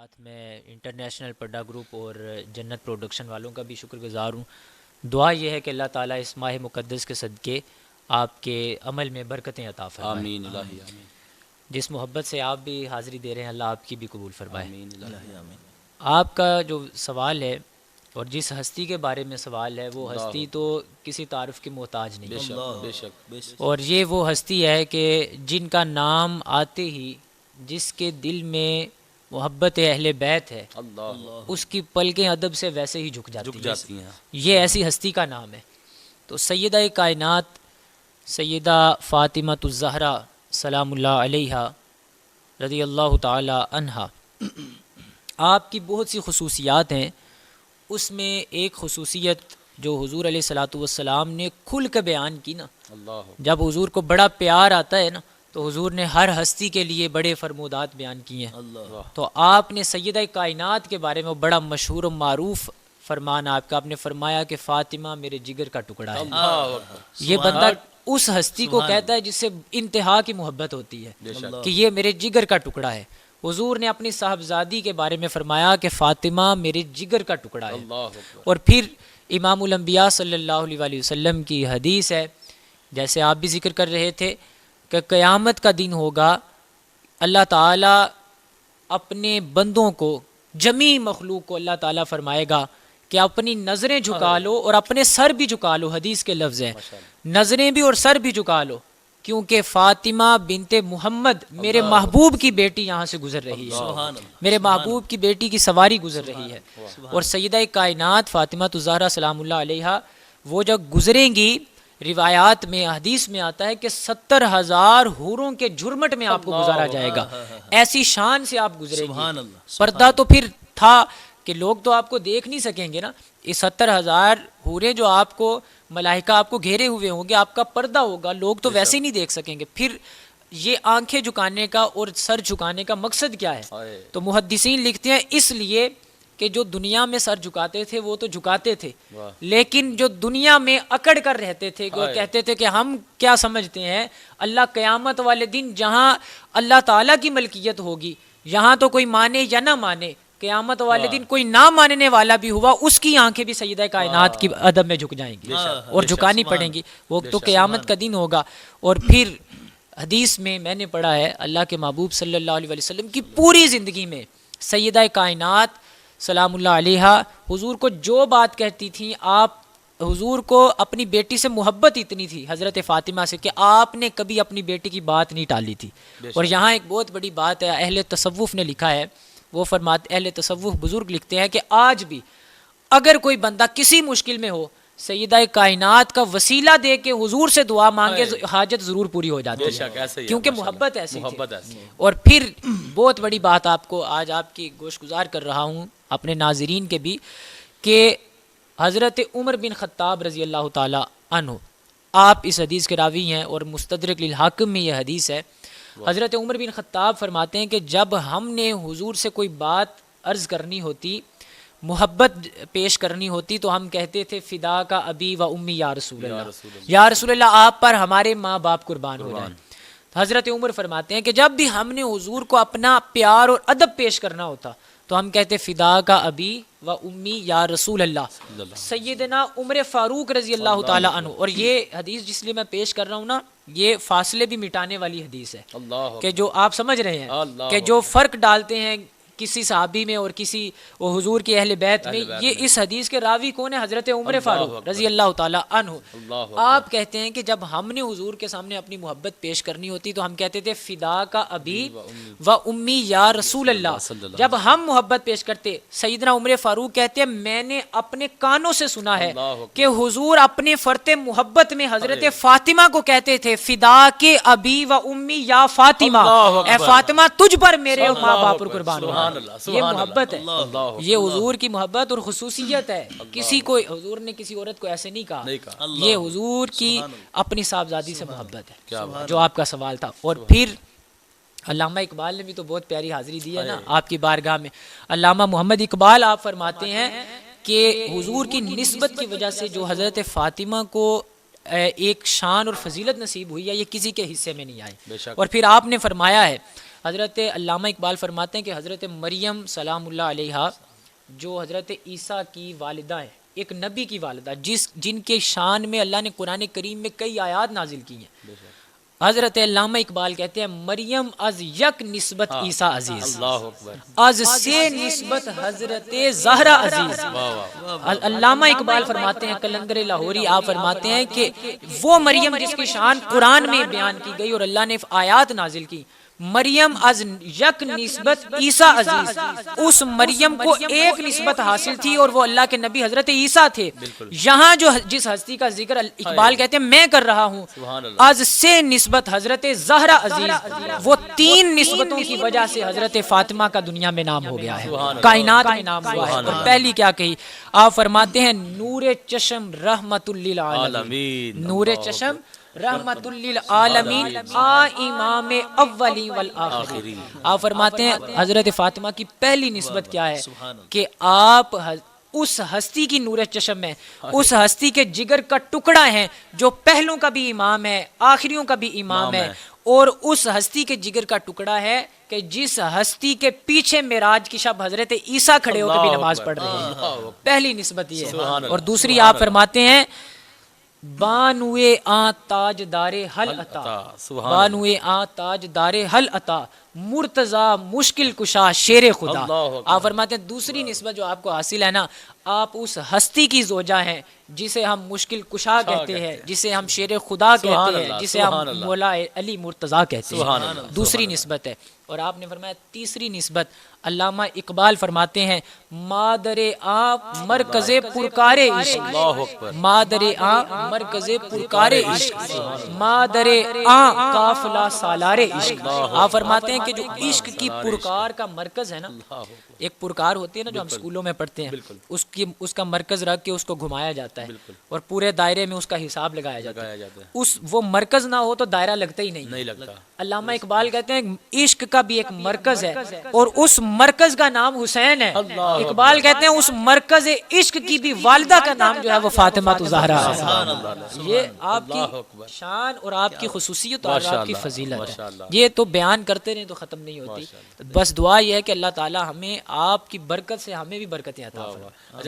ساتھ میں international پڈا group اور جنت پروڈکشن والوں کا بھی شکر گزار ہوں۔ دعا یہ ہے کہ اللہ تعالیٰ اس ماہ مقدس کے صدقے آپ کے عمل میں برکتیں عطا فرمائے۔ آمین الہی آمین۔ جس محبت سے آپ بھی حاضری دے رہے ہیں اللہ آپ کی بھی قبول فرمائے۔ آمین الہی آمین۔ آپ کا جو سوال ہے اور جس ہستی کے بارے میں سوال ہے وہ ہستی تو کسی تعارف کی محتاج نہیں بے ہے، شک بے شک بے شک۔ اور یہ وہ ہستی ہے کہ جن کا نام آتے ہی جس کے دل میں محبت اہل بیت ہے اللہ اس کی پلکیں ادب سے ویسے ہی جھک جھک جاتی جاتی ہیں۔ ہیں۔ یہ ایسی ہستی کا نام ہے۔ تو سیدہ کائنات سیدہ فاطمہ الزہرا سلام اللہ علیہا رضی اللہ تعالی عنہا، آپ کی بہت سی خصوصیات ہیں، اس میں ایک خصوصیت جو حضور علیہ الصلاۃ والسلام نے کھل کے بیان کی نا، اللہ جب حضور کو بڑا پیار آتا ہے نا تو حضور نے ہر ہستی کے لیے بڑے فرمودات بیان کیے ہیں۔ اللہ تو آپ نے سیدہ کائنات کے بارے میں بڑا مشہور و معروف فرمان آپ کا، آپ نے فرمایا کہ فاطمہ میرے جگر کا ٹکڑا ہے۔ اللہ اکبر۔ یہ بندہ اس ہستی کو کہتا ہے جس سے انتہا کی محبت ہوتی ہے بے شک۔ کہ یہ میرے جگر کا ٹکڑا ہے۔ حضور نے اپنی صاحبزادی کے بارے میں فرمایا کہ فاطمہ میرے جگر کا ٹکڑا ہے۔ اللہ اکبر۔ اور پھر امام الانبیاء صلی اللہ علیہ وآلہ وسلم کی حدیث ہے، جیسے آپ بھی ذکر کر رہے تھے کہ قیامت کا دن ہوگا، اللہ تعالیٰ اپنے بندوں کو، جمیع مخلوق کو اللہ تعالیٰ فرمائے گا کہ اپنی نظریں جھکا لو اور اپنے سر بھی جھکا لو۔ حدیث کے لفظ ہیں نظریں بھی اور سر بھی جھکا لو، کیونکہ فاطمہ بنت محمد میرے محبوب کی بیٹی یہاں سے گزر رہی ہے، میرے محبوب کی بیٹی کی سواری گزر رہی ہے۔ اور سیدہ کائنات فاطمہ الزہرا سلام اللہ علیہا وہ جب گزریں گی، روایات میں حدیث میں آتا ہے کہ 70,000 حوروں کے جھرمٹ میں آپ کو گزارا جائے گا، ایسی شان سے آپ گزریں گی۔ پردہ تو پھر تھا کہ لوگ تو آپ کو دیکھ نہیں سکیں گے نا، یہ 70,000 حوریں جو آپ کو ملائکہ آپ کو گھیرے ہوئے ہوں گے، آپ کا پردہ ہوگا، لوگ تو ویسے ہی نہیں دیکھ سکیں گے۔ پھر یہ آنکھیں جھکانے کا اور سر جھکانے کا مقصد کیا ہے؟ تو محدثین لکھتے ہیں اس لیے کہ جو دنیا میں سر جھکاتے تھے وہ تو جھکاتے تھے، لیکن جو دنیا میں اکڑ کر رہتے تھے، کہتے تھے کہ ہم کیا سمجھتے ہیں، اللہ قیامت والے دن جہاں اللہ تعالیٰ کی ملکیت ہوگی، یہاں تو کوئی مانے یا نہ مانے، قیامت والے دن کوئی نہ ماننے والا بھی ہوا اس کی آنکھیں بھی سیدہ کائنات کی ادب میں جھک جائیں گی اور جھکانی پڑیں گی، وہ تو قیامت کا دن ہوگا۔ اور پھر حدیث میں نے پڑھا ہے اللہ کے محبوب صلی اللہ علیہ وسلم کی پوری زندگی میں سیدہ کائنات سلام اللہ علیہا حضور کو جو بات کہتی تھیں، آپ حضور کو اپنی بیٹی سے محبت اتنی تھی حضرت فاطمہ سے کہ آپ نے کبھی اپنی بیٹی کی بات نہیں ٹالی تھی۔ اور یہاں ایک بہت بڑی بات ہے، اہل تصوف نے لکھا ہے، وہ فرماتے اہل تصوف بزرگ لکھتے ہیں کہ آج بھی اگر کوئی بندہ کسی مشکل میں ہو، سیدہ کائنات کا وسیلہ دے کے حضور سے دعا مانگے، حاجت ضرور پوری ہو جاتی ہے، کیونکہ محبت ایسی تھی۔ اور پھر بہت بڑی بات آپ کو آج آپ کی گوش گزار کر رہا ہوں اپنے ناظرین کے بھی، کہ حضرت عمر بن خطاب رضی اللہ تعالی عنہ، آپ اس حدیث کے راوی ہیں اور مستدرک للحاکم میں یہ حدیث ہے۔ حضرت عمر بن خطاب فرماتے ہیں کہ جب ہم نے حضور سے کوئی بات عرض کرنی ہوتی، محبت پیش کرنی ہوتی، تو ہم کہتے تھے فدا کا ابی و امی یا رسول اللہ، یا رسول اللہ آپ پر ہمارے ماں باپ قربان ہو جائیں۔ حضرت عمر فرماتے ہیں کہ جب بھی ہم نے حضور کو اپنا پیار اور ادب پیش کرنا ہوتا تو ہم کہتے فدا کا ابی و امی یا رسول اللہ۔ سیدنا عمر فاروق رضی اللہ تعالی عنہ، اور یہ حدیث جس لیے میں پیش کر رہا ہوں نا، یہ فاصلے بھی مٹانے والی حدیث ہے، کہ جو آپ سمجھ رہے ہیں کہ جو فرق ڈالتے ہیں کسی صحابی میں اور کسی وہ حضور کے اہل بیت میں، یہ اس حدیث کے راوی کون ہے؟ حضرت عمر فاروق رضی اللہ تعالی عنہ۔ آپ کہتے ہیں کہ جب ہم نے حضور کے سامنے اپنی محبت پیش کرنی ہوتی تو ہم کہتے تھے فدا کا ابی و امی یا رسول اللہ۔ جب ہم محبت پیش کرتے، سیدنا عمر فاروق کہتے ہیں میں نے اپنے کانوں سے سنا ہے کہ حضور اپنے فرط محبت میں حضرت فاطمہ کو کہتے تھے فدا کے ابی و امی یا فاطمہ، اے فاطمہ تجھ پر میرے ماں باپ پر قربان ہو۔ یہ محبت ہے، یہ حضور کی محبت اور خصوصیت ہے۔ کسی کو حضور نے کسی عورت کو ایسے نہیں کہا، یہ حضور کی اپنی صاحبزادی سے محبت ہے، جو آپ کا سوال تھا۔ اور پھر علامہ اقبال نے بھی تو بہت پیاری حاضری دی ہے نا آپ کی بارگاہ میں۔ علامہ محمد اقبال آپ فرماتے ہیں کہ حضور کی نسبت کی وجہ سے جو حضرت فاطمہ کو ایک شان اور فضیلت نصیب ہوئی ہے، یہ کسی کے حصے میں نہیں آئی۔ اور پھر آپ نے فرمایا ہے، حضرت علامہ اقبال فرماتے ہیں کہ حضرت مریم سلام اللہ علیہا جو حضرت عیسیٰ کی والدہ ہیں، ایک نبی کی والدہ، جن کے شان میں اللہ نے قرآن کریم میں کئی آیات نازل کی ہیں، حضرت علامہ اقبال کہتے ہیں مریم از یک نسبت عیسیٰ عزیز، اللہ اکبر، از سے نسبت حضرت زہرا عزیز۔ علامہ اقبال فرماتے ہیں، قلندر لاہوری آپ فرماتے ہیں کہ وہ مریم جس کی شان قرآن میں بیان کی گئی اور اللہ نے آیات نازل کی، مریم از یک نسبت عیسیٰ عزیز، اس مریم کو ایک نسبت حاصل تھی اور وہ اللہ کے نبی حضرت عیسیٰ تھے۔ یہاں جس ہستی کا ذکر اقبال کہتے ہیں میں کر رہا ہوں، از سے نسبت حضرت زہرا عزیز، وہ تین نسبتوں کی وجہ سے حضرت فاطمہ کا دنیا میں نام ہو گیا ہے، کائنات میں نام ہوا ہے۔ اور پہلی کیا کہی؟ آپ فرماتے ہیں نور چشم رحمت للعالمین، نور چشم رحمت للعالمین آ امام اولین والآخرین۔ آپ فرماتے ہیں حضرت فاطمہ کی پہلی نسبت کیا ہے کہ آپ اس ہستی کی نور چشم ہے، اس ہستی کے جگر کا ٹکڑا ہے جو پہلوں کا بھی امام ہے، آخریوں کا بھی امام ہے، اور اس ہستی کے جگر کا ٹکڑا ہے کہ جس ہستی کے پیچھے معراج کی شب حضرت عیسیٰ کھڑے ہو کے بھی نماز پڑھ رہے ہیں۔ پہلی نسبت یہ ہے۔ اور دوسری آپ فرماتے ہیں بانوے آ تاج دار حل عطا، بانوے آ تاج دار حل عطا، مرتضی مشکل کشا شیر خدا۔ آپ فرماتے ہیں دوسری نسبت جو آپ کو حاصل ہے نا، آپ اس ہستی کی زوجہ ہیں جسے ہم مشکل کشا کہتے ہیں، جسے ہم شیر خدا کہتے ہیں، جسے ہم مولا علی مرتضی کہتے ہیں، دوسری نسبت ہے۔ اور آپ نے فرمایا تیسری نسبت، علامہ اقبال فرماتے ہیں مادر آپ مرکز پرکار عشق، مادر آپ مرکز پرکار عشق، مادر آپ قافلہ سالار عشق۔ آپ فرماتے ہیں کہ جو عشق کی پرکار کا مرکز ہے نا، ایک پرکار ہوتی ہے نا جو ہم اسکولوں میں پڑھتے ہیں، اس کا مرکز رکھ کے اس کو گھمایا جاتا ہے اور پورے دائرے میں اس کا حساب لگایا جاتا ہے، وہ مرکز نہ ہو تو دائرہ لگتا ہی نہیں لگتا۔ علامہ اقبال کہتے ہیں عشق کا بھی ایک مرکز ہے اور اس مرکز کا نام حسین ہے۔ اقبال کہتے ہیں اس مرکز عشق کی بھی والدہ کا نام جو ہے وہ فاطمہ الزہرا ہے۔ یہ آپ کی شان اور آپ کی خصوصیت اور آپ کی فضیلت ہے، یہ تو بیان کرتے رہیں تو ختم نہیں ہوتی۔ بس دعا یہ ہے کہ اللہ تعالی ہمیں آپ کی برکت سے ہمیں بھی برکتیں عطا فرمائے۔